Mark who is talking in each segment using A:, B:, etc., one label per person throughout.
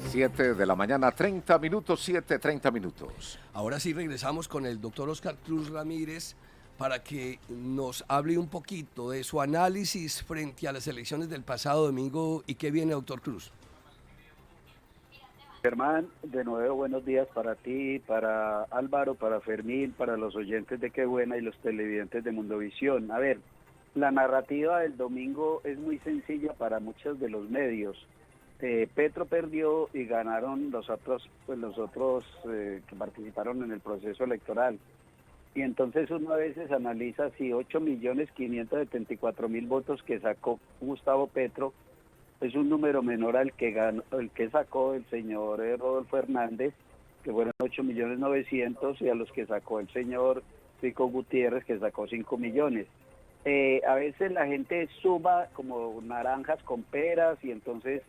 A: 7 de la mañana, 30 minutos, 7:30 minutos.
B: Ahora sí regresamos con el doctor Oscar Cruz Ramírez para que nos hable un poquito de su análisis frente a las elecciones del pasado domingo y qué viene, doctor Cruz.
C: Germán, de nuevo buenos días para ti, para Álvaro, para Fermín, para los oyentes de Qué Buena y los televidentes de Mundovisión. A ver, la narrativa del domingo es muy sencilla para muchos de los medios. Petro perdió y ganaron los otros que participaron en el proceso electoral. Y entonces uno a veces analiza si 8.574.000 votos que sacó Gustavo Petro es un número menor al que ganó, el que sacó el señor Rodolfo Hernández, que fueron 8.900.000, y a los que sacó el señor Fico Gutiérrez, que sacó 5 millones. A veces la gente suma como naranjas con peras y entonces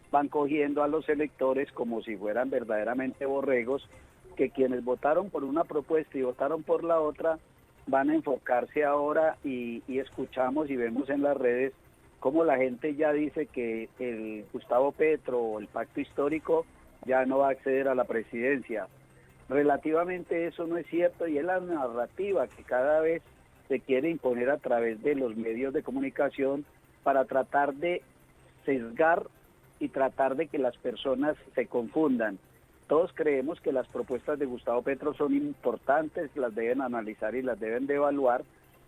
C: van cogiendo a los electores como si fueran verdaderamente borregos, que quienes votaron por una propuesta y votaron por la otra van a enfocarse ahora y escuchamos y vemos en las redes cómo la gente ya dice que el Gustavo Petro o el pacto histórico ya no va a acceder a la presidencia. Relativamente eso no es cierto y es la narrativa que cada vez se quiere imponer a través de los medios de comunicación para tratar de sesgar y tratar de que las personas se confundan. Todos creemos que las propuestas de Gustavo Petro son importantes, las deben analizar y las deben de evaluar,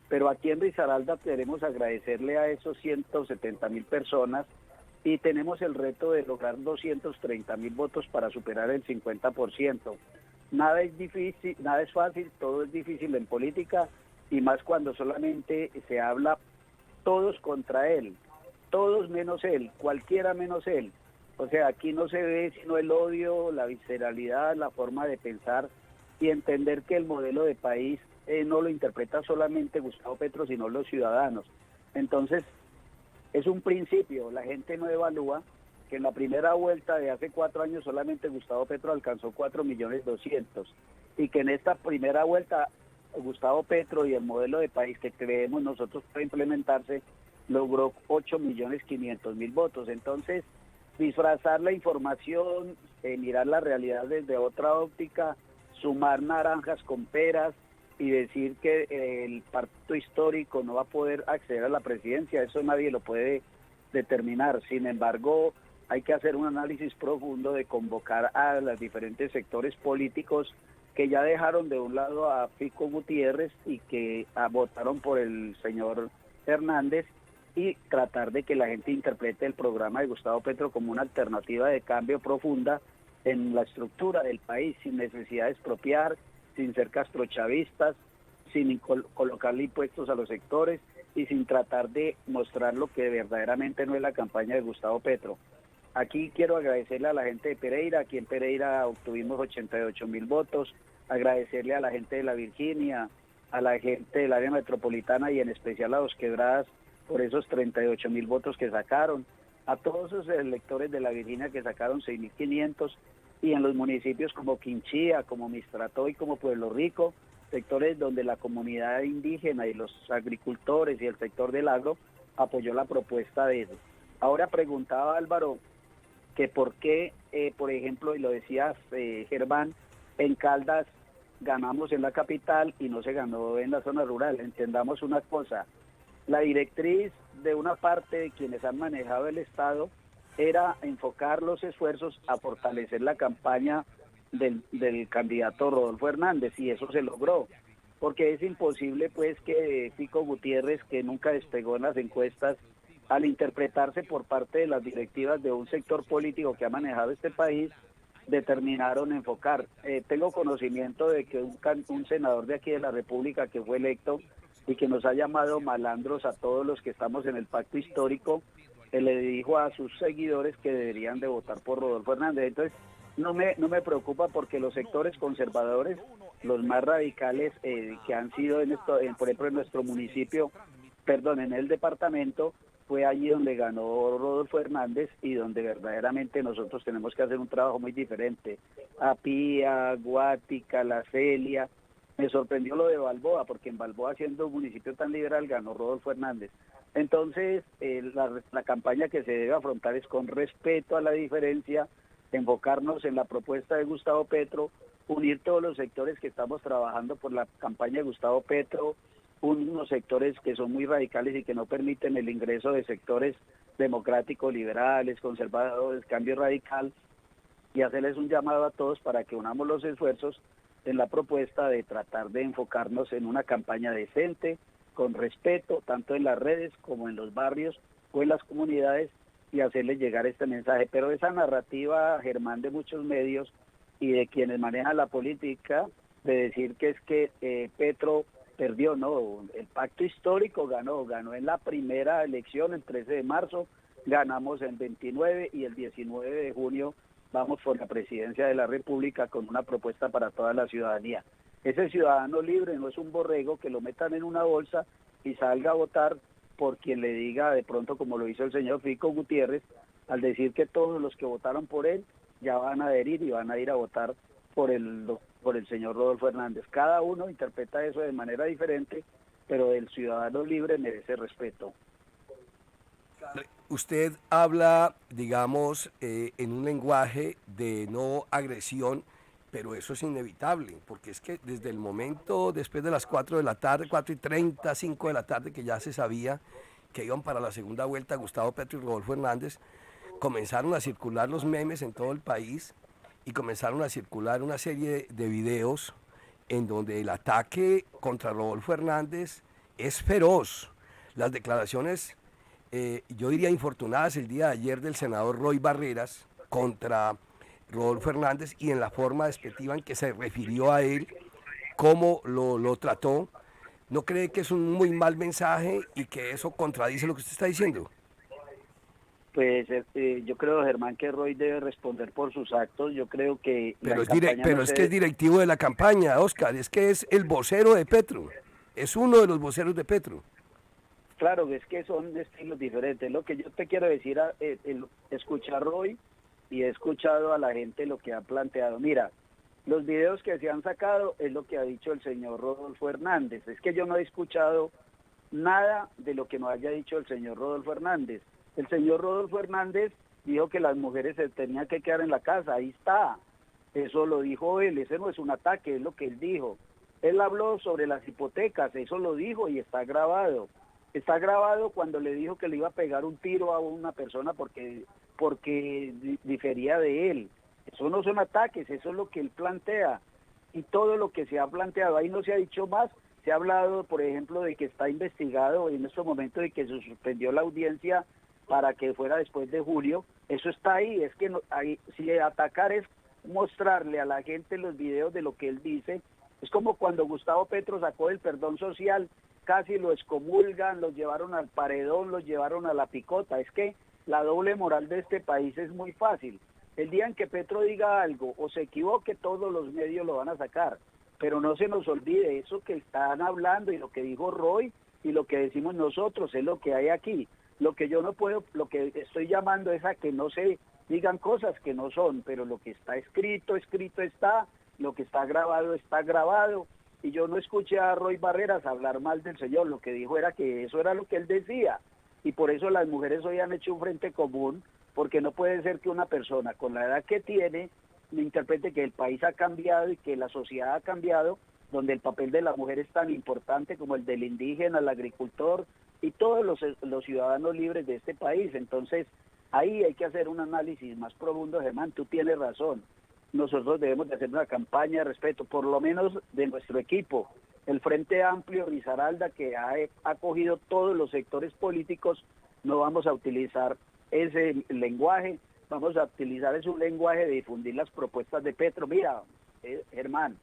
C: pero aquí en Risaralda queremos agradecerle a esos 170.000 personas y tenemos el reto de lograr 230.000 votos para superar el 50%. Nada es difícil, nada es fácil, todo es difícil en política y más cuando solamente se habla todos contra él, todos menos él, cualquiera menos él. O sea, aquí no se ve sino el odio, la visceralidad, la forma de pensar y entender que el modelo de país no lo interpreta solamente Gustavo Petro, sino los ciudadanos. Entonces, es un principio, la gente no evalúa que en la primera vuelta de hace 4 años solamente Gustavo Petro alcanzó 4.200.000 y que en esta primera vuelta Gustavo Petro y el modelo de país que creemos nosotros para implementarse logró 8.500.000 votos. Entonces, disfrazar la información, mirar la realidad desde otra óptica, sumar naranjas con peras y decir que el pacto histórico no va a poder acceder a la presidencia, eso nadie lo puede determinar. Sin embargo, hay que hacer un análisis profundo de convocar a los diferentes sectores políticos que ya dejaron de un lado a Fico Gutiérrez y que votaron por el señor Hernández y tratar de que la gente interprete el programa de Gustavo Petro como una alternativa de cambio profunda en la estructura del país, sin necesidad de expropiar, sin ser castrochavistas, sin colocarle impuestos a los sectores y sin tratar de mostrar lo que verdaderamente no es la campaña de Gustavo Petro. Aquí quiero agradecerle a la gente de Pereira, aquí en Pereira obtuvimos 88.000 votos, agradecerle a la gente de la Virginia, a la gente del área metropolitana y en especial a Dos Quebradas por esos 38.000 votos que sacaron, a todos esos electores de la Virginia que sacaron 6.500 y en los municipios como Quinchía, como Mistrató y como Pueblo Rico, sectores donde la comunidad indígena y los agricultores y el sector del agro apoyó la propuesta de ellos. Ahora preguntaba Álvaro que por qué, por ejemplo, y lo decías Germán, en Caldas ganamos en la capital y no se ganó en la zona rural. Entendamos una cosa, la directriz de una parte de quienes han manejado el Estado era enfocar los esfuerzos a fortalecer la campaña del candidato Rodolfo Hernández y eso se logró, porque es imposible pues que Fico Gutiérrez, que nunca despegó en las encuestas, al interpretarse por parte de las directivas de un sector político que ha manejado este país, determinaron enfocar. Tengo conocimiento de que un senador de aquí de la República que fue electo y que nos ha llamado malandros a todos los que estamos en el pacto histórico, le dijo a sus seguidores que deberían de votar por Rodolfo Hernández. Entonces, no me preocupa porque los sectores conservadores, los más radicales que han sido, por ejemplo, en nuestro municipio, en el departamento, fue allí donde ganó Rodolfo Hernández y donde verdaderamente nosotros tenemos que hacer un trabajo muy diferente. Apía, Guática, La Celia. Me sorprendió lo de Balboa, porque en Balboa, siendo un municipio tan liberal, ganó Rodolfo Hernández. Entonces, la campaña que se debe afrontar es con respeto a la diferencia, enfocarnos en la propuesta de Gustavo Petro, unir todos los sectores que estamos trabajando por la campaña de Gustavo Petro, unos sectores que son muy radicales y que no permiten el ingreso de sectores democráticos, liberales, conservadores, cambio radical, y hacerles un llamado a todos para que unamos los esfuerzos en la propuesta de tratar de enfocarnos en una campaña decente, con respeto, tanto en las redes como en los barrios o en las comunidades, y hacerles llegar este mensaje. Pero esa narrativa, Germán, de muchos medios y de quienes manejan la política, de decir que es que Petro perdió, no, el pacto histórico ganó en la primera elección el 13 de marzo, ganamos el 29 y el 19 de junio vamos por la presidencia de la República con una propuesta para toda la ciudadanía. Ese ciudadano libre no es un borrego que lo metan en una bolsa y salga a votar por quien le diga de pronto, como lo hizo el señor Fico Gutiérrez, al decir que todos los que votaron por él ya van a adherir y van a ir a votar por el señor Rodolfo Hernández. Cada uno interpreta eso de manera diferente, pero el ciudadano libre merece respeto.
B: Usted habla, digamos, en un lenguaje de no agresión, pero eso es inevitable, porque es que desde el momento, después de las 4 de la tarde, 4:30, 5 de la tarde, que ya se sabía que iban para la segunda vuelta Gustavo Petro y Rodolfo Hernández, comenzaron a circular los memes en todo el país y comenzaron a circular una serie de videos en donde el ataque contra Rodolfo Hernández es feroz. Las declaraciones, yo diría infortunadas el día de ayer del senador Roy Barreras contra Rodolfo Hernández y en la forma despectiva en que se refirió a él, cómo lo trató. ¿No cree que es un muy mal mensaje y que eso contradice lo que usted está diciendo?
C: Pues yo creo, Germán, que Roy debe responder por sus actos. Yo creo que
B: Pero es que es directivo de la campaña, Oscar, es que es el vocero de Petro, es uno de los voceros de Petro.
C: Claro, es que son estilos diferentes. Lo que yo te quiero decir, escuchar Roy y he escuchado a la gente lo que ha planteado. Mira, los videos que se han sacado es lo que ha dicho el señor Rodolfo Hernández. Es que yo no he escuchado nada de lo que nos haya dicho el señor Rodolfo Hernández. El señor Rodolfo Hernández dijo que las mujeres se tenían que quedar en la casa, ahí está. Eso lo dijo él, ese no es un ataque, es lo que él dijo. Él habló sobre las hipotecas, eso lo dijo y está grabado. Está grabado cuando le dijo que le iba a pegar un tiro a una persona porque difería de él. Eso no son ataques, eso es lo que él plantea. Y todo lo que se ha planteado, ahí no se ha dicho más. Se ha hablado, por ejemplo, de que está investigado en estos momentos de que se suspendió la audiencia para que fuera después de julio. Eso está ahí, es que no, ahí, si atacar es mostrarle a la gente los videos de lo que él dice, es como cuando Gustavo Petro sacó el perdón social, casi lo excomulgan, los llevaron al paredón, los llevaron a la picota. Es que la doble moral de este país es muy fácil. El día en que Petro diga algo o se equivoque, todos los medios lo van a sacar. Pero no se nos olvide, eso que están hablando y lo que dijo Roy y lo que decimos nosotros es lo que hay aquí. Lo que yo no puedo, lo que estoy llamando es a que no se digan cosas que no son, pero lo que está escrito, escrito está, lo que está grabado. Y yo no escuché a Roy Barreras hablar mal del señor, lo que dijo era que eso era lo que él decía. Y por eso las mujeres hoy han hecho un frente común, porque no puede ser que una persona con la edad que tiene interprete que el país ha cambiado y que la sociedad ha cambiado, donde el papel de la mujer es tan importante como el del indígena, el agricultor y todos los ciudadanos libres de este país. Entonces, ahí hay que hacer un análisis más profundo, Germán, tú tienes razón. Nosotros debemos de hacer una campaña de respeto, por lo menos de nuestro equipo. El Frente Amplio Risaralda, que ha acogido todos los sectores políticos, no vamos a utilizar ese lenguaje, vamos a utilizar un lenguaje de difundir las propuestas de Petro. Mira, Germán,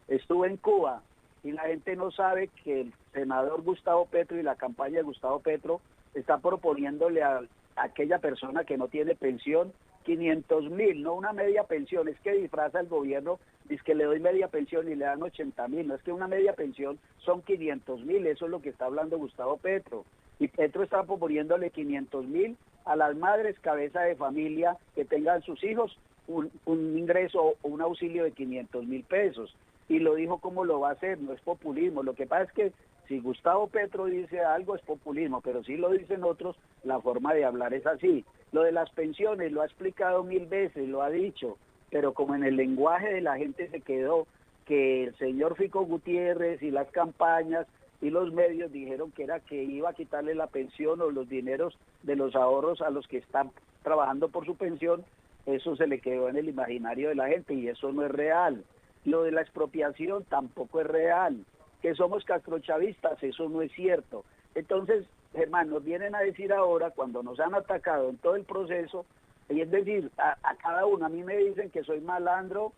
C: estuve en Cuba y la gente no sabe que el senador Gustavo Petro y la campaña de Gustavo Petro está proponiéndole a aquella persona que no tiene pensión 500.000, no una media pensión. Es que disfraza el gobierno, dice que le doy media pensión y le dan 80.000, no es que una media pensión son 500.000, eso es lo que está hablando Gustavo Petro. Y Petro está proponiéndole 500.000 a las madres cabeza de familia que tengan sus hijos un ingreso o un auxilio de 500.000 pesos. Y lo dijo como lo va a hacer, no es populismo. Lo que pasa es que si Gustavo Petro dice algo es populismo, pero si lo dicen otros, la forma de hablar es así. Lo de las pensiones lo ha explicado 1000 veces, lo ha dicho, pero como en el lenguaje de la gente se quedó que el señor Fico Gutiérrez y las campañas y los medios dijeron que era que iba a quitarle la pensión o los dineros de los ahorros a los que están trabajando por su pensión, eso se le quedó en el imaginario de la gente y eso no es real. Lo de la expropiación tampoco es real. Que somos castrochavistas, eso no es cierto. Entonces, Germán, nos vienen a decir ahora, cuando nos han atacado en todo el proceso, y es decir, a cada uno, a mí me dicen que soy malandro,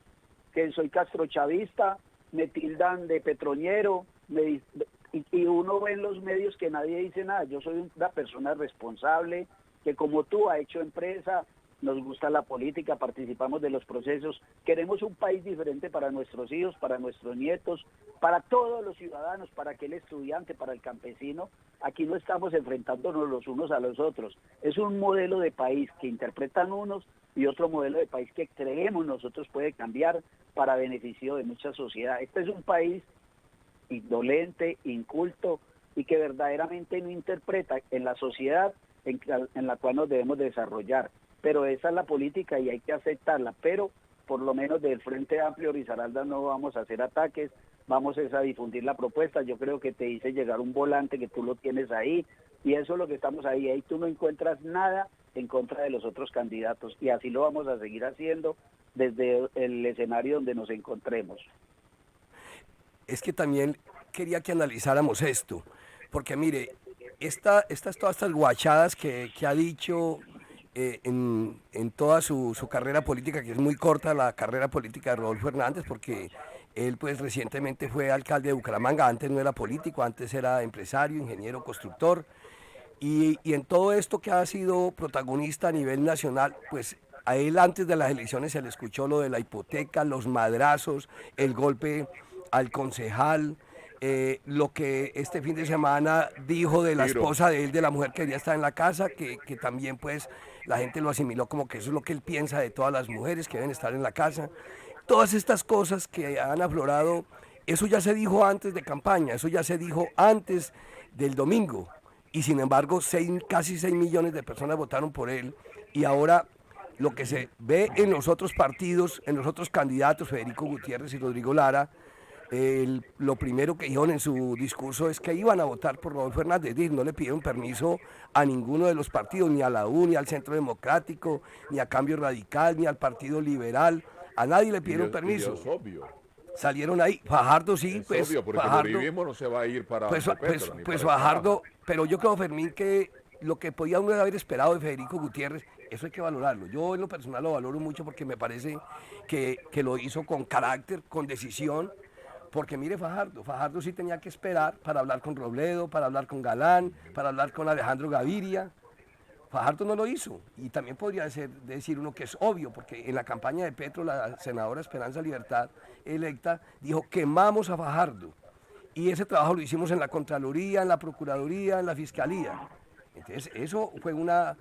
C: que soy castrochavista, me tildan de petroñero, y uno ve en los medios que nadie dice nada. Yo soy una persona responsable, que como tú ha hecho empresa, nos gusta la política, participamos de los procesos, queremos un país diferente para nuestros hijos, para nuestros nietos, para todos los ciudadanos, para aquel estudiante, para el campesino. Aquí no estamos enfrentándonos los unos a los otros. Es un modelo de país que interpretan unos y otro modelo de país que creemos nosotros puede cambiar para beneficio de mucha sociedad. Este es un país indolente, inculto y que verdaderamente no interpreta en la sociedad en la cual nos debemos desarrollar. Pero esa es la política y hay que aceptarla, pero por lo menos del Frente Amplio Risaralda no vamos a hacer ataques, vamos a difundir la propuesta. Yo creo que te hice llegar un volante que tú lo tienes ahí y eso es lo que estamos ahí tú no encuentras nada en contra de los otros candidatos y así lo vamos a seguir haciendo desde el escenario donde nos encontremos.
B: Es que también quería que analizáramos esto, porque mire, todas estas guachadas que ha dicho en toda su carrera política, que es muy corta la carrera política de Rodolfo Hernández, porque él pues recientemente fue alcalde de Bucaramanga, antes no era político, antes era empresario, ingeniero, constructor, y en todo esto que ha sido protagonista a nivel nacional, pues a él antes de las elecciones se le escuchó lo de la hipoteca, los madrazos, el golpe al concejal, lo que este fin de semana dijo de la esposa de él, de la mujer que quería estar en la casa, que también pues la gente lo asimiló como que eso es lo que él piensa de todas las mujeres que deben estar en la casa. Todas estas cosas que han aflorado, eso ya se dijo antes de campaña, eso ya se dijo antes del domingo, y sin embargo casi 6 millones de personas votaron por él, y ahora lo que se ve en los otros partidos, en los otros candidatos, Federico Gutiérrez y Rodrigo Lara, lo primero que dijeron en su discurso es que iban a votar por Rodolfo Hernández, no le pidieron permiso a ninguno de los partidos, ni a la U, ni al Centro Democrático, ni a Cambio Radical, ni al Partido Liberal, a nadie le pidieron permiso.
D: Es obvio.
B: Salieron ahí, Fajardo sí,
D: Es
B: pues
D: obvio, porque
B: Fajardo,
D: el uribismo no se va a ir para
B: pues Fajardo, pero yo creo, Fermín, que lo que podía uno haber esperado de Federico Gutiérrez, eso hay que valorarlo. Yo en lo personal lo valoro mucho porque me parece que lo hizo con carácter, con decisión. Porque mire Fajardo sí tenía que esperar para hablar con Robledo, para hablar con Galán, para hablar con Alejandro Gaviria. Fajardo no lo hizo. Y también podría decir uno que es obvio, porque en la campaña de Petro, la senadora Esperanza Libertad, electa, dijo quemamos a Fajardo. Y ese trabajo lo hicimos en la Contraloría, en la Procuraduría, en la Fiscalía. Entonces eso fue una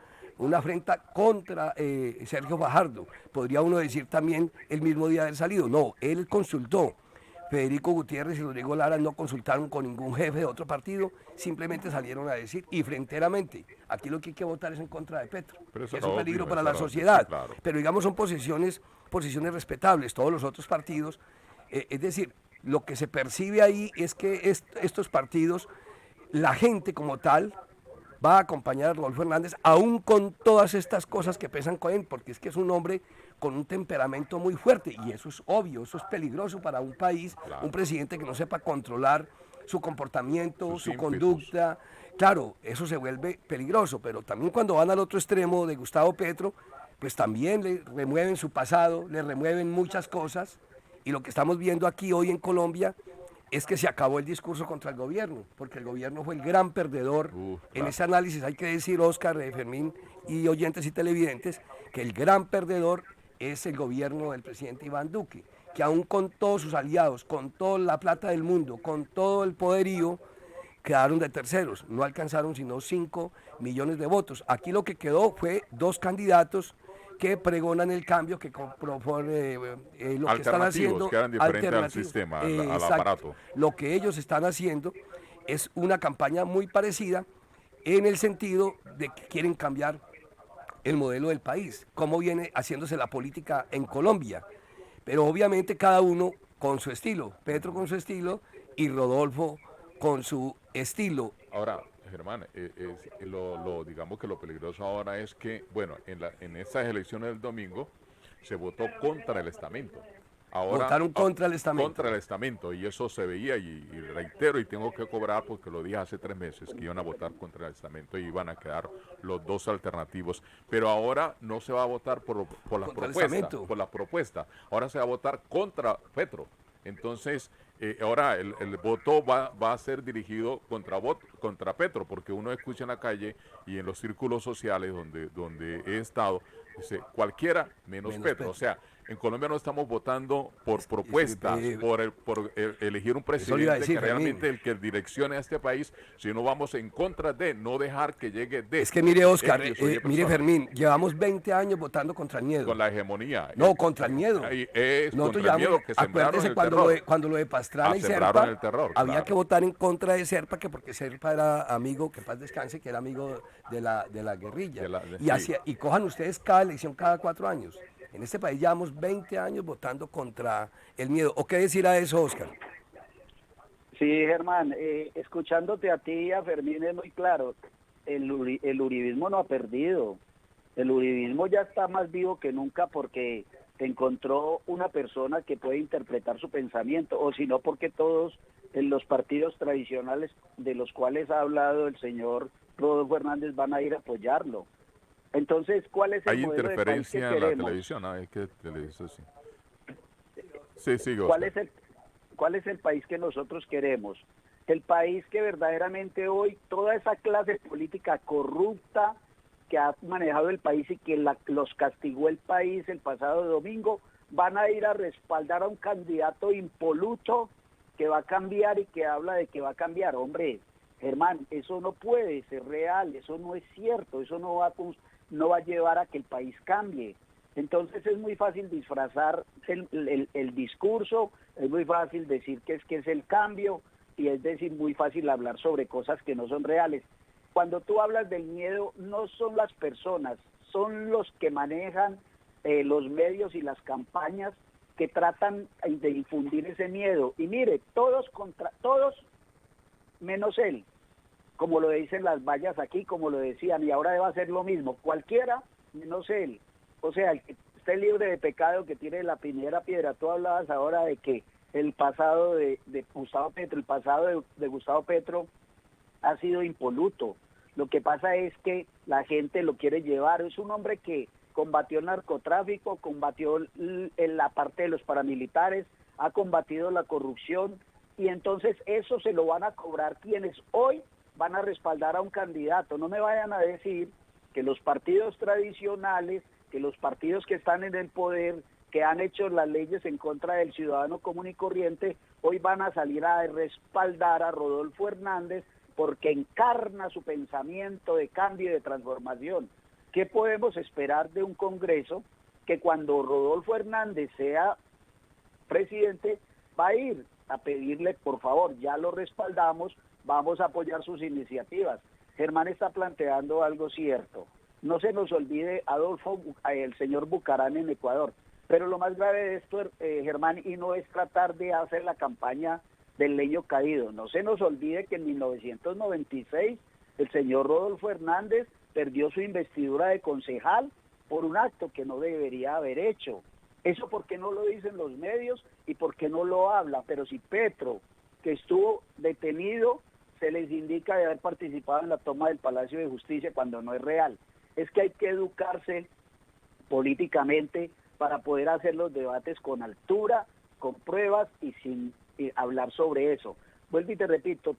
B: afrenta contra Sergio Fajardo. Podría uno decir también el mismo día de haber salido. No, él consultó. Federico Gutiérrez y Rodrigo Lara no consultaron con ningún jefe de otro partido, simplemente salieron a decir, y fronteramente, aquí lo que hay que votar es en contra de Petro, es un peligro para la sociedad,
D: claro.
B: Pero digamos son posiciones respetables, todos los otros partidos, es decir, lo que se percibe ahí es que estos partidos, la gente como tal, va a acompañar a Rodolfo Hernández, aún con todas estas cosas que pesan con él, porque es que es un hombre con un temperamento muy fuerte, y eso es obvio, eso es peligroso para un país, claro. Un presidente que no sepa controlar su comportamiento, su conducta, claro, eso se vuelve peligroso, pero también cuando van al otro extremo de Gustavo Petro, pues también le remueven su pasado, le remueven muchas cosas, y lo que estamos viendo aquí hoy en Colombia es que se acabó el discurso contra el gobierno, porque el gobierno fue el gran perdedor. En ese análisis hay que decir, Oscar, Fermín y oyentes y televidentes, que el gran perdedor es el gobierno del presidente Iván Duque, que aún con todos sus aliados, con toda la plata del mundo, con todo el poderío, quedaron de terceros, no alcanzaron sino 5 millones de votos. Aquí lo que quedó fue 2 candidatos que pregonan el cambio, que propone lo que están haciendo,
D: que eran diferentes al sistema, al aparato.
B: Lo que ellos están haciendo es una campaña muy parecida en el sentido de que quieren cambiar el modelo del país, cómo viene haciéndose la política en Colombia. Pero obviamente cada uno con su estilo, Petro con su estilo y Rodolfo con su estilo.
D: Ahora, Germán, digamos que lo peligroso ahora es que, bueno, en estas elecciones del domingo se votó contra el estamento. Ahora,
B: votaron contra el estamento.
D: Contra el estamento, y eso se veía, y reitero, y tengo que cobrar porque lo dije hace 3 meses, que iban a votar contra el estamento y iban a quedar los dos alternativos. Pero ahora no se va a votar por la propuesta, ahora se va a votar contra Petro. Entonces, ahora el voto va a ser dirigido contra Petro, porque uno escucha en la calle y en los círculos sociales donde he estado, dice cualquiera menos Petro. O sea, en Colombia no estamos votando por propuestas, por elegir un presidente que realmente el que direccione a este país, sino vamos en contra de, no dejar que llegue de.
B: Es que mire, Oscar, mire, Fermín, llevamos 20 años votando contra el miedo.
D: Con la hegemonía.
B: No, contra el miedo.
D: Es contra el miedo que sembraron el terror.
B: Cuando lo de Pastrana y Serpa, había que votar en contra de Serpa, porque Serpa era amigo, que paz descanse, que era amigo de la guerrilla. Y cojan ustedes cada elección cada 4 años. En este país llevamos 20 años votando contra el miedo. ¿O qué decir a eso, Oscar?
C: Sí, Germán, escuchándote a ti y a Fermín es muy claro. El uribismo no ha perdido. El uribismo ya está más vivo que nunca porque encontró una persona que puede interpretar su pensamiento, o si no porque todos en los partidos tradicionales de los cuales ha hablado el señor Rodolfo Hernández van a ir a apoyarlo. Entonces, ¿cuál es el modelo de país que queremos?
D: Hay interferencia en la televisión, ¿no? ¿Qué televisión? Sí, sí,
C: ¿Cuál es el país que nosotros queremos? El país que verdaderamente hoy toda esa clase política corrupta que ha manejado el país y que los castigó el país el pasado domingo, van a ir a respaldar a un candidato impoluto que va a cambiar y que habla de que va a cambiar. Hombre, Germán, eso no puede ser real, eso no es cierto, eso no va a llevar a que el país cambie. Entonces es muy fácil disfrazar el discurso, es muy fácil decir que es el cambio, y es decir, muy fácil hablar sobre cosas que no son reales. Cuando tú hablas del miedo, no son las personas, son los que manejan los medios y las campañas que tratan de infundir ese miedo. Y mire, todos menos él, como lo dicen las vallas aquí, como lo decían, y ahora debe hacer lo mismo, cualquiera menos él. O sea, el que esté libre de pecado, que tiene la primera piedra. Tú hablabas ahora de que el pasado de Gustavo Petro, el pasado de Gustavo Petro ha sido impoluto. Lo que pasa es que la gente lo quiere llevar. Es un hombre que combatió el narcotráfico, combatió en la parte de los paramilitares, ha combatido la corrupción, y entonces eso se lo van a cobrar quienes hoy van a respaldar a un candidato. No me vayan a decir que los partidos tradicionales, que los partidos que están en el poder, que han hecho las leyes en contra del ciudadano común y corriente, hoy van a salir a respaldar a Rodolfo Hernández porque encarna su pensamiento de cambio y de transformación. ¿Qué podemos esperar de un Congreso que cuando Rodolfo Hernández sea presidente va a ir a pedirle, por favor, ya lo respaldamos, vamos a apoyar sus iniciativas? Germán está planteando algo cierto. No se nos olvide el señor Bucarán en Ecuador. Pero lo más grave de esto, Germán, y no es tratar de hacer la campaña del leño caído. No se nos olvide que en 1996 el señor Rodolfo Hernández perdió su investidura de concejal por un acto que no debería haber hecho. Eso porque no lo dicen los medios y porque no lo habla. Pero si Petro, que estuvo detenido, se les indica de haber participado en la toma del Palacio de Justicia cuando no es real. Es que hay que educarse políticamente para poder hacer los debates con altura, con pruebas y sin hablar sobre eso. Vuelvo y te repito,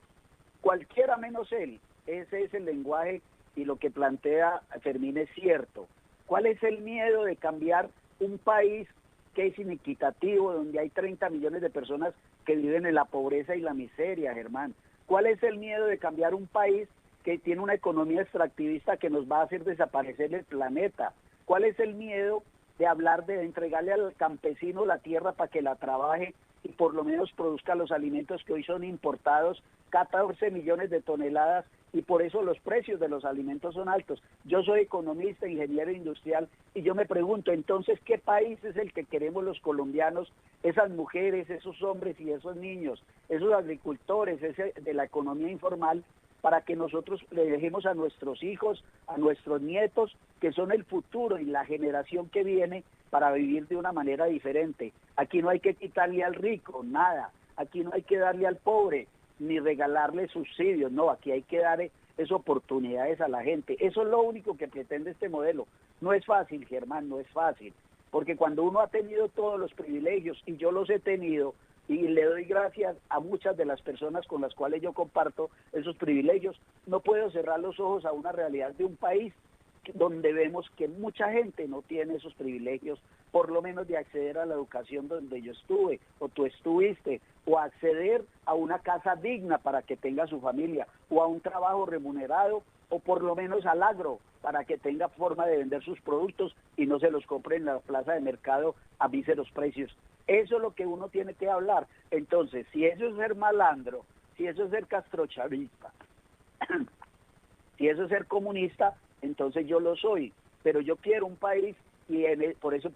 C: cualquiera menos él, ese es el lenguaje, y lo que plantea Fermín es cierto. ¿Cuál es el miedo de cambiar un país que es inequitativo, donde hay 30 millones de personas que viven en la pobreza y la miseria, Germán? ¿Cuál es el miedo de cambiar un país que tiene una economía extractivista que nos va a hacer desaparecer el planeta? ¿Cuál es el miedo de hablar de entregarle al campesino la tierra para que la trabaje y por lo menos produzca los alimentos que hoy son importados, 14 millones de toneladas y por eso los precios de los alimentos son altos. Yo soy economista, ingeniero industrial, y yo me pregunto, entonces, ¿qué país es el que queremos los colombianos, esas mujeres, esos hombres y esos niños, esos agricultores, ese de la economía informal, para que nosotros le dejemos a nuestros hijos, a nuestros nietos, que son el futuro y la generación que viene, para vivir de una manera diferente? Aquí no hay que quitarle al rico, nada. Aquí no hay que darle al pobre, ni regalarle subsidios, no. Aquí hay que dar esas oportunidades a la gente. Eso es lo único que pretende este modelo. No es fácil, Germán, no es fácil. Porque cuando uno ha tenido todos los privilegios, y yo los he tenido, y le doy gracias a muchas de las personas con las cuales yo comparto esos privilegios, no puedo cerrar los ojos a una realidad de un país donde vemos que mucha gente no tiene esos privilegios, por lo menos de acceder a la educación donde yo estuve, o tú estuviste, o acceder a una casa digna para que tenga su familia, o a un trabajo remunerado, o por lo menos al agro, para que tenga forma de vender sus productos y no se los compre en la plaza de mercado a míseros precios. Eso es lo que uno tiene que hablar. Entonces, si eso es ser malandro, si eso es ser castrochavista, si eso es ser comunista, entonces yo lo soy. Pero yo quiero un país, y por eso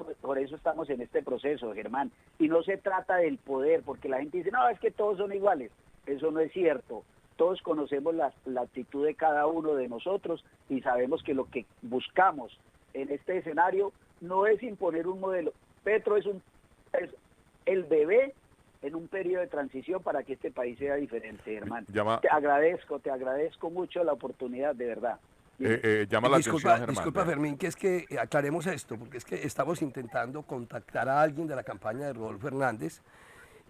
C: estamos en este proceso, Germán. Y no se trata del poder, porque la gente dice, no, es que todos son iguales. Eso no es cierto. Todos conocemos la actitud de cada uno de nosotros y sabemos que lo que buscamos en este escenario no es imponer un modelo. Petro es el bebé en un periodo de transición para que este país sea diferente, hermano. Te agradezco mucho la oportunidad, de verdad.
D: Llama la atención, Germán.
B: Disculpa, Fermín, que es que aclaremos esto, porque es que estamos intentando contactar a alguien de la campaña de Rodolfo Hernández,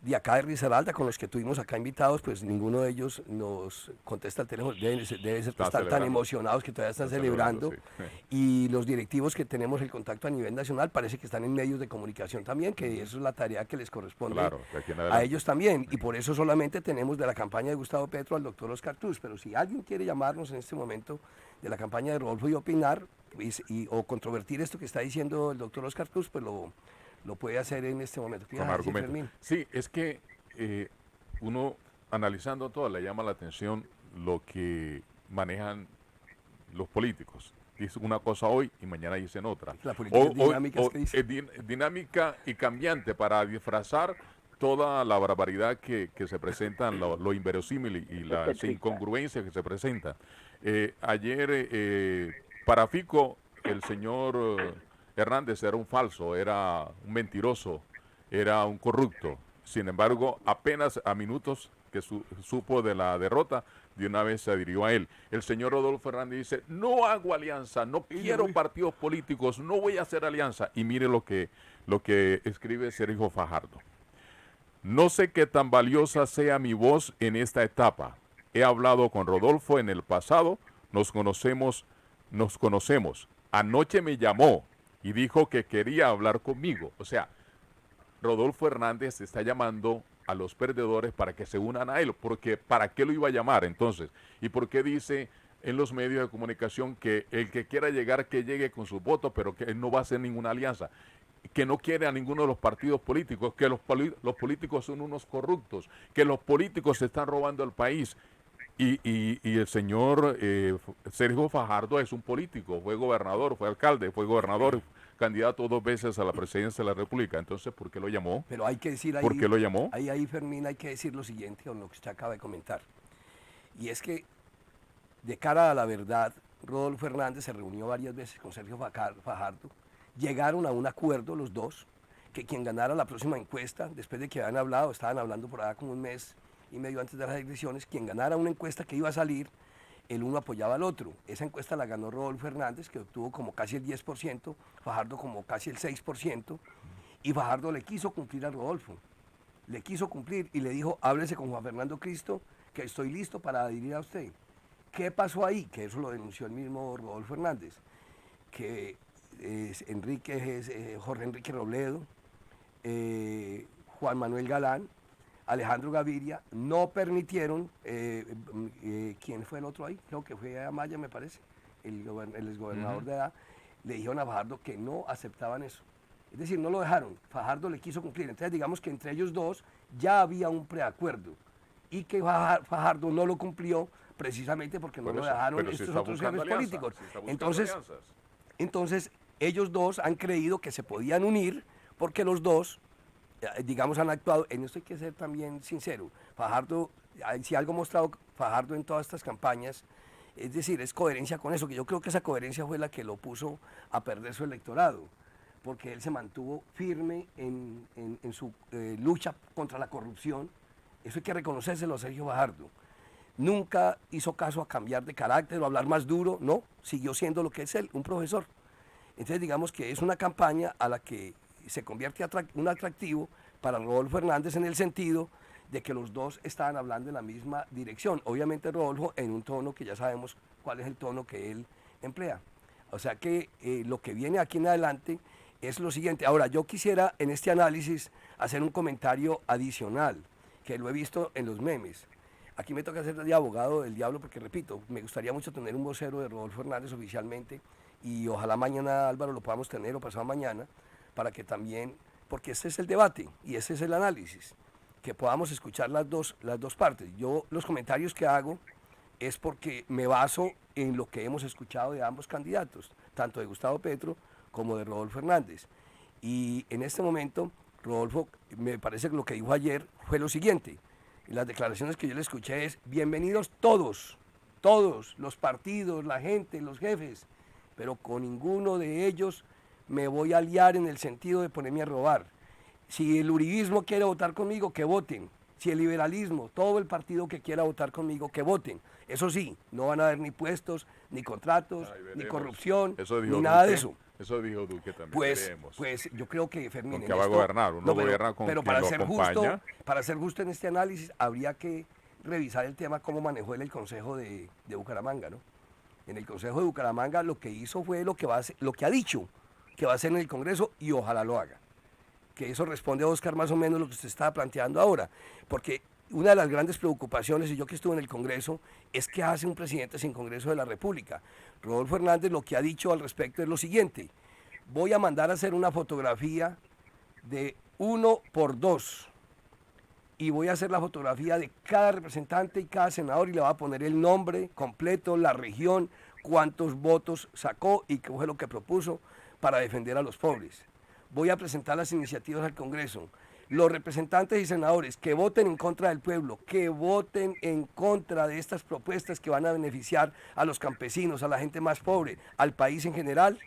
B: de acá de Risaralda, con los que tuvimos acá invitados, pues ninguno de ellos nos contesta el teléfono, debe ser que están tan emocionados que todavía están celebrando,
D: sí.
B: Y los directivos que tenemos el contacto a nivel nacional parece que están en medios de comunicación también, que eso es la tarea que les corresponde a ellos también, y por eso solamente tenemos de la campaña de Gustavo Petro al doctor Oscar Cruz, pero si alguien quiere llamarnos en este momento de la campaña de Rodolfo y opinar, o controvertir esto que está diciendo el doctor Oscar Cruz, pues lo puede hacer en este momento.
D: Con argumentos. Sí, es que uno analizando todo le llama la atención lo que manejan los políticos. Dicen una cosa hoy y mañana dicen otra.
B: La política dinámica es que dice.
D: Dinámica y cambiante para disfrazar toda la barbaridad que se presentan, lo inverosímil y las incongruencias que se presentan. Ayer, para Fico, el señor Hernández era un falso, era un mentiroso, era un corrupto. Sin embargo, apenas a minutos que supo de la derrota, de una vez se adhirió a él. El señor Rodolfo Hernández dice, no hago alianza, no quiero partidos políticos, no voy a hacer alianza. Y mire lo que escribe Sergio Fajardo. No sé qué tan valiosa sea mi voz en esta etapa. He hablado con Rodolfo en el pasado, nos conocemos. Anoche me llamó y dijo que quería hablar conmigo. O sea, Rodolfo Hernández está llamando a los perdedores para que se unan a él, porque ¿para qué lo iba a llamar entonces? ¿Y por qué dice en los medios de comunicación que el que quiera llegar, que llegue con sus votos, pero que él no va a hacer ninguna alianza? Que no quiere a ninguno de los partidos políticos, que los políticos son unos corruptos, que los políticos se están robando el país. Y el señor Sergio Fajardo es un político, fue gobernador, fue alcalde, fue gobernador, candidato 2 veces a la presidencia de la República. Entonces, ¿por qué lo llamó?
B: Pero hay que decir ahí,
D: ¿por qué lo llamó?
B: Ahí, Fermín, hay que decir lo siguiente con lo que usted acaba de comentar. Y es que, de cara a la verdad, Rodolfo Hernández se reunió varias veces con Sergio Fajardo, llegaron a un acuerdo los dos, que quien ganara la próxima encuesta, después de que habían hablado, estaban hablando por allá como un mes y medio antes de las elecciones, quien ganara una encuesta que iba a salir, el uno apoyaba al otro. Esa encuesta la ganó Rodolfo Hernández, que obtuvo como casi el 10%, Fajardo como casi el 6%, y Fajardo le quiso cumplir a Rodolfo, le quiso cumplir y le dijo, háblese con Juan Fernando Cristo, que estoy listo para adherir a usted. ¿Qué pasó ahí? Que eso lo denunció el mismo Rodolfo Hernández, que Jorge Enrique Robledo, Juan Manuel Galán, Alejandro Gaviria, no permitieron, ¿quién fue el otro ahí? Creo que fue Amaya, me parece, el exgobernador de edad, le dijeron a Fajardo que no aceptaban eso. Es decir, no lo dejaron, Fajardo le quiso cumplir. Entonces digamos que entre ellos dos ya había un preacuerdo y que Fajardo no lo cumplió precisamente porque no
D: Por
B: lo
D: eso,
B: dejaron
D: pero si
B: estos
D: está
B: otros
D: buscando
B: jefes
D: alianzas,
B: políticos.
D: si está buscando
B: Entonces,
D: alianzas.
B: entonces, ellos dos han creído que se podían unir porque los dos, digamos, han actuado. En esto hay que ser también sincero. Fajardo, si algo ha mostrado Fajardo en todas estas campañas, es decir, es coherencia con eso, que yo creo que esa coherencia fue la que lo puso a perder su electorado, porque él se mantuvo firme en su lucha contra la corrupción. Eso hay que reconocérselo a Sergio Fajardo. Nunca hizo caso a cambiar de carácter o a hablar más duro, no, siguió siendo lo que es él, un profesor. Entonces digamos que es una campaña a la que se convierte un atractivo para Rodolfo Hernández en el sentido de que los dos estaban hablando en la misma dirección. Obviamente Rodolfo en un tono que ya sabemos cuál es el tono que él emplea. O sea que lo que viene aquí en adelante es lo siguiente. Ahora, yo quisiera en este análisis hacer un comentario adicional, que lo he visto en los memes. Aquí me toca ser de abogado del diablo porque, repito, me gustaría mucho tener un vocero de Rodolfo Hernández oficialmente y ojalá mañana, Álvaro, lo podamos tener o pasado mañana para que también, porque este es el debate y este es el análisis, que podamos escuchar las dos partes. Yo los comentarios que hago es porque me baso en lo que hemos escuchado de ambos candidatos, tanto de Gustavo Petro como de Rodolfo Hernández. Y en este momento, Rodolfo, me parece que lo que dijo ayer fue lo siguiente. Las declaraciones que yo le escuché es: bienvenidos todos, los partidos, la gente, los jefes, pero con ninguno de ellos me voy a aliar en el sentido de ponerme a robar. Si el uribismo quiere votar conmigo, que voten. Si el liberalismo, todo el partido que quiera votar conmigo, que voten. Eso sí, no van a haber ni puestos, ni contratos, ni corrupción, ni nada de eso.
D: Eso dijo Duque también.
B: Pues yo creo que Fermín,
D: ¿Con qué va a gobernar? Uno gobierna con
B: pero
D: quien
B: para
D: lo
B: ser
D: acompaña.
B: para ser justo en este análisis, habría que revisar el tema cómo manejó él el Consejo de Bucaramanga, ¿no? En el Consejo de Bucaramanga lo que hizo fue lo que ha dicho que va a hacer en el Congreso y ojalá lo haga. Que eso responde a Oscar más o menos lo que usted estaba planteando ahora, porque una de las grandes preocupaciones, y yo que estuve en el Congreso, es qué hace un presidente sin Congreso de la República. Rodolfo Hernández lo que ha dicho al respecto es lo siguiente: voy a mandar a hacer una fotografía de 1:2 y voy a hacer la fotografía de cada representante y cada senador y le voy a poner el nombre completo, la región, cuántos votos sacó y qué fue lo que propuso para defender a los pobres. Voy a presentar las iniciativas al Congreso. Los representantes y senadores que voten en contra del pueblo, que voten en contra de estas propuestas que van a beneficiar a los campesinos, a la gente más pobre, al país en general,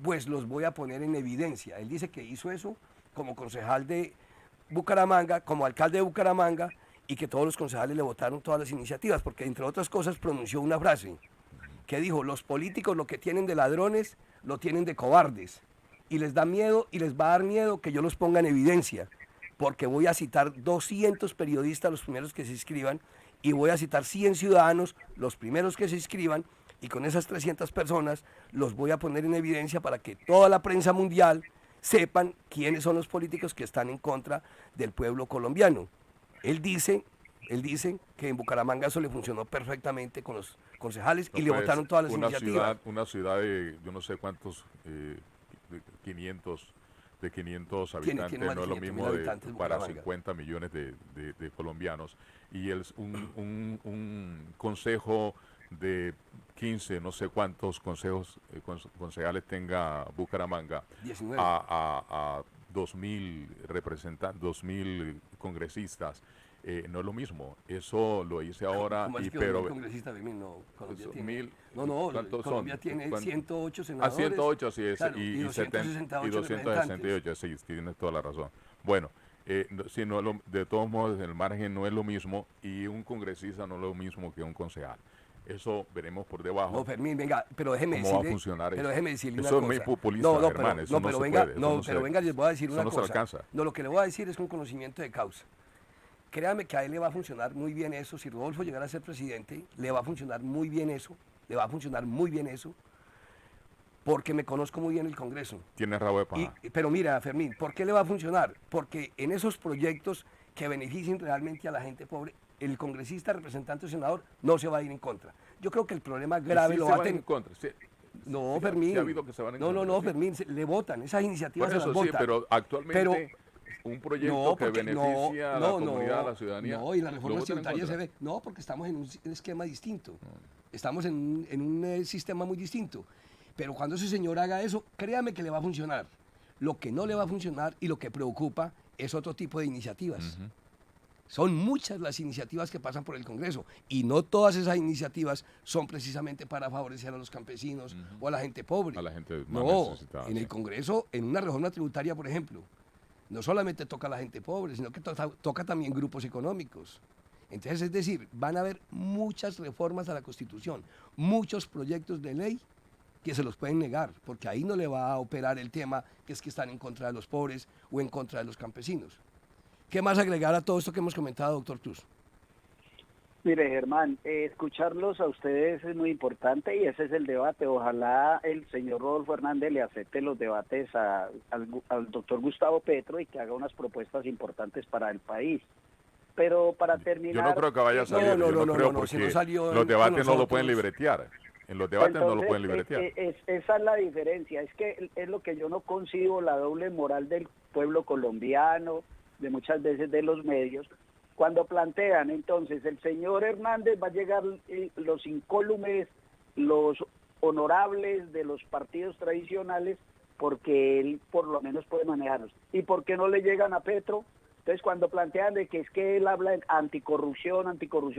B: pues los voy a poner en evidencia. Él dice que hizo eso como concejal de Bucaramanga, como alcalde de Bucaramanga, y que todos los concejales le votaron todas las iniciativas, porque entre otras cosas pronunció una frase que dijo: los políticos lo que tienen de ladrones, lo tienen de cobardes, y les da miedo y les va a dar miedo que yo los ponga en evidencia, porque voy a citar 200 periodistas, los primeros que se inscriban, y voy a citar 100 ciudadanos, los primeros que se inscriban, y con esas 300 personas los voy a poner en evidencia para que toda la prensa mundial sepan quiénes son los políticos que están en contra del pueblo colombiano. Él dice que en Bucaramanga eso le funcionó perfectamente con los concejales y le votaron todas las iniciativas.
D: Una ciudad de yo no sé cuántos, 500 habitantes, no es lo mismo para 50 millones de colombianos. Y un consejo de 15, no sé cuántos concejales tenga Bucaramanga,
B: 19.
D: a 2.000 representantes, 2.000 congresistas. No es lo mismo, eso lo hice ahora.
B: ¿Cómo es que
D: pero
B: congresista de mil? No, Colombia tiene,
D: ¿cuántos
B: Colombia
D: son?
B: tiene 108 senadores.
D: 108, sí,
B: claro,
D: y
B: 268
D: 268, sí, tienes toda la razón. Bueno, si no, de todos modos, el margen no es lo mismo y un congresista no es lo mismo que un concejal. Eso veremos por debajo.
B: No, Fermín, venga, pero déjeme decirle.
D: ¿Cómo va a funcionar
B: pero
D: eso?
B: déjeme decirle una
D: eso
B: cosa.
D: Es muy populista,
B: no,
D: Germán, eso
B: pero
D: no
B: venga,
D: se puede.
B: no, pero venga, les voy a decir una
D: no
B: cosa.
D: Se alcanza.
B: No, lo que le voy a decir es con conocimiento de causa. Créame que a él le va a funcionar muy bien eso. Si Rodolfo llegara a ser presidente, le va a funcionar muy bien eso. Porque me conozco muy bien el Congreso.
D: Tiene rabo de paja.
B: Pero mira, Fermín, ¿por qué le va a funcionar? Porque en esos proyectos que beneficien realmente a la gente pobre, el congresista, representante o senador no se va a ir en contra. Yo creo que el problema grave
D: sí
B: lo
D: se
B: va a
D: van
B: tener.
D: en contra. Sí.
B: No, Fermín.
D: Sí ha habido que se van en contra,
B: No,
D: sí.
B: Fermín, le votan, esas iniciativas
D: Por
B: se
D: eso
B: las
D: sí,
B: votan.
D: pero actualmente un proyecto
B: No,
D: que
B: porque
D: beneficia a la comunidad, a la ciudadanía.
B: No, y la reforma
D: ¿lo votan en
B: tributaria se
D: contra?
B: ve. No, porque estamos en un esquema distinto. Estamos en un sistema muy distinto. Pero cuando ese señor haga eso, créame que le va a funcionar. Lo que no le va a funcionar y lo que preocupa es otro tipo de iniciativas. Son muchas las iniciativas que pasan por el Congreso y no todas esas iniciativas son precisamente para favorecer a los campesinos o a la gente pobre.
D: A la gente más
B: no,
D: necesitada,
B: en
D: sí.
B: el Congreso, en una reforma tributaria, por ejemplo, no solamente toca a la gente pobre, sino que toca también grupos económicos. Entonces, es decir, van a haber muchas reformas a la Constitución, muchos proyectos de ley que se los pueden negar, porque ahí no le va a operar el tema que es que están en contra de los pobres o en contra de los campesinos. ¿Qué más agregar a todo esto que hemos comentado, doctor Cruz?
C: Mire, Germán, escucharlos a ustedes es muy importante y ese es el debate. Ojalá el señor Rodolfo Hernández le acepte los debates al doctor Gustavo Petro y que haga unas propuestas importantes para el país. Pero para terminar...
D: Yo no creo que vaya a salir,
B: No,
D: yo no creo
B: no,
D: porque
B: si no salió
D: los debates no lo
B: nosotros.
D: pueden libretear. En los debates no lo pueden libretear.
C: Esa es la diferencia, es que es lo que yo no concibo, la doble moral del pueblo colombiano, de muchas veces de los medios, cuando plantean entonces el señor Hernández va a llegar los incólumes, los honorables de los partidos tradicionales, porque él por lo menos puede manejarlos. ¿Y por qué no le llegan a Petro? Entonces cuando plantean de que es que él habla de anticorrupción,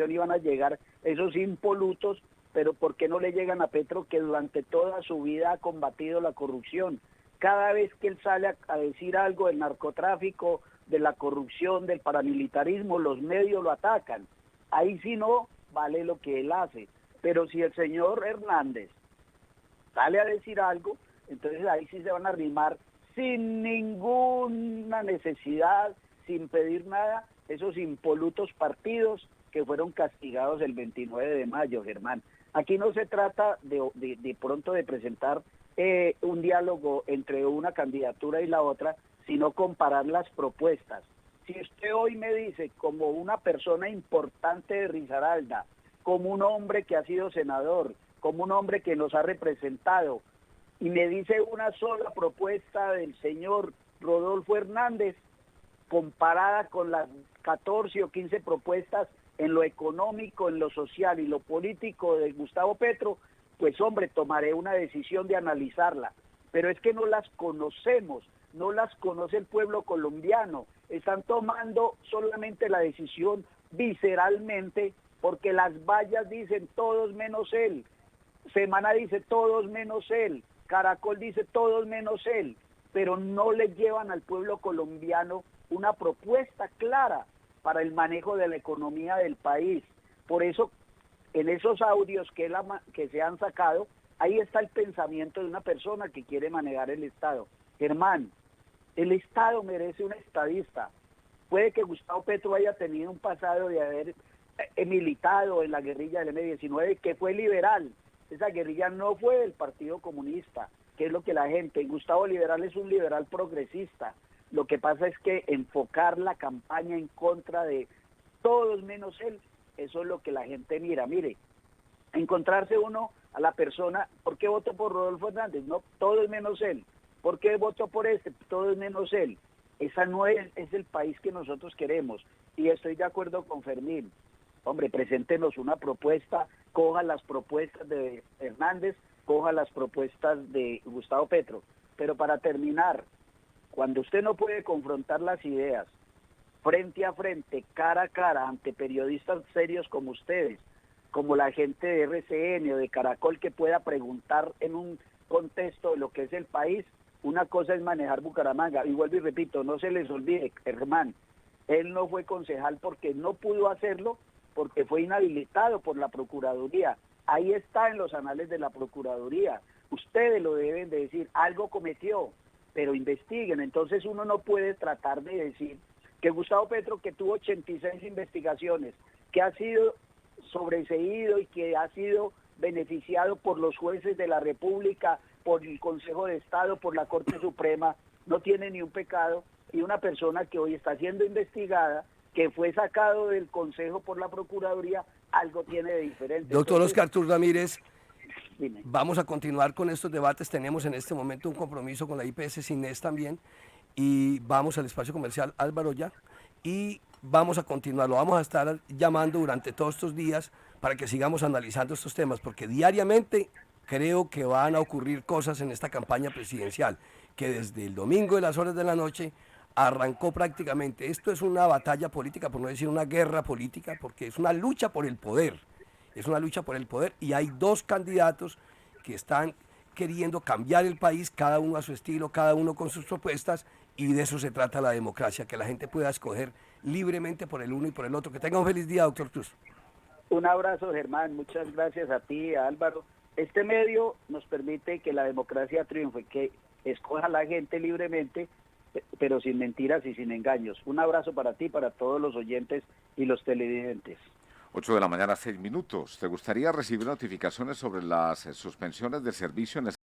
C: iban a llegar esos impolutos, pero ¿por qué no le llegan a Petro, que durante toda su vida ha combatido la corrupción? Cada vez que él sale a decir algo del narcotráfico, de la corrupción, del paramilitarismo, los medios lo atacan. Ahí sí no vale lo que él hace. Pero si el señor Hernández sale a decir algo, entonces ahí sí se van a arrimar sin ninguna necesidad, sin pedir nada, esos impolutos partidos que fueron castigados el 29 de mayo, Germán. Aquí no se trata de pronto de presentar un diálogo entre una candidatura y la otra, sino comparar las propuestas. Si usted hoy me dice, como una persona importante de Risaralda, como un hombre que ha sido senador, como un hombre que nos ha representado, y me dice una sola propuesta del señor Rodolfo Hernández, comparada con las 14 o 15 propuestas en lo económico, en lo social y lo político de Gustavo Petro, pues hombre, tomaré una decisión de analizarla. Pero es que no las conocemos, no las conoce el pueblo colombiano, están tomando solamente la decisión visceralmente, porque las vallas dicen todos menos él, Semana dice todos menos él, Caracol dice todos menos él, pero no le llevan al pueblo colombiano una propuesta clara para el manejo de la economía del país. Por eso, en esos audios que se han sacado, ahí está el pensamiento de una persona que quiere manejar el Estado. Germán, el Estado merece un estadista. Puede que Gustavo Petro haya tenido un pasado de haber militado en la guerrilla del M-19, que fue liberal. Esa guerrilla no fue del Partido Comunista, que es lo que la gente... Gustavo Liberal es un liberal progresista. Lo que pasa es que enfocar la campaña en contra de todos menos él, eso es lo que la gente mira. Mire, encontrarse uno a la persona, ¿por qué voto por Rodolfo Hernández? No, todos menos él. ¿Por qué voto por este? Todos menos él. Esa no es el país que nosotros queremos. Y estoy de acuerdo con Fermín. Hombre, preséntenos una propuesta, coja las propuestas de Hernández, coja las propuestas de Gustavo Petro. Pero para terminar, cuando usted no puede confrontar las ideas frente a frente, cara a cara, ante periodistas serios como ustedes, como la gente de RCN o de Caracol, que pueda preguntar en un contexto de lo que es el país, una cosa es manejar Bucaramanga. Y vuelvo y repito, no se les olvide, Germán, él no fue concejal porque no pudo hacerlo, porque fue inhabilitado por la Procuraduría. Ahí está en los anales de la Procuraduría. Ustedes lo deben de decir, algo cometió, pero investiguen. Entonces uno no puede tratar de decir que Gustavo Petro, que tuvo 86 investigaciones, que ha sido sobreseído y que ha sido beneficiado por los jueces de la República, por el Consejo de Estado, por la Corte Suprema, no tiene ni un pecado, y una persona que hoy está siendo investigada, que fue sacado del Consejo por la Procuraduría, algo tiene de diferente.
B: Doctor
C: Entonces,
B: Oscar Cruz Ramírez,
C: dime.
B: vamos a continuar con estos debates. Tenemos en este momento un compromiso con la IPS Cines también. y vamos al espacio comercial Álvaro ya y vamos a continuar, lo vamos a estar llamando durante todos estos días para que sigamos analizando estos temas, porque diariamente creo que van a ocurrir cosas en esta campaña presidencial, que desde el domingo de las horas de la noche arrancó prácticamente. Esto es una batalla política, por no decir una guerra política, porque es una lucha por el poder, es una lucha por el poder y hay dos candidatos que están queriendo cambiar el país, cada uno a su estilo, cada uno con sus propuestas, y de eso se trata la democracia, que la gente pueda escoger libremente por el uno y por el otro. Que tenga un feliz día, doctor Cruz.
C: Un abrazo, Germán, muchas gracias a ti, a Álvaro. Este medio nos permite que la democracia triunfe, que escoja a la gente libremente, pero sin mentiras y sin engaños. Un abrazo para ti, para todos los oyentes y los televidentes.
A: 8 de la mañana, 6 minutos. ¿Te gustaría recibir notificaciones sobre las suspensiones del servicio en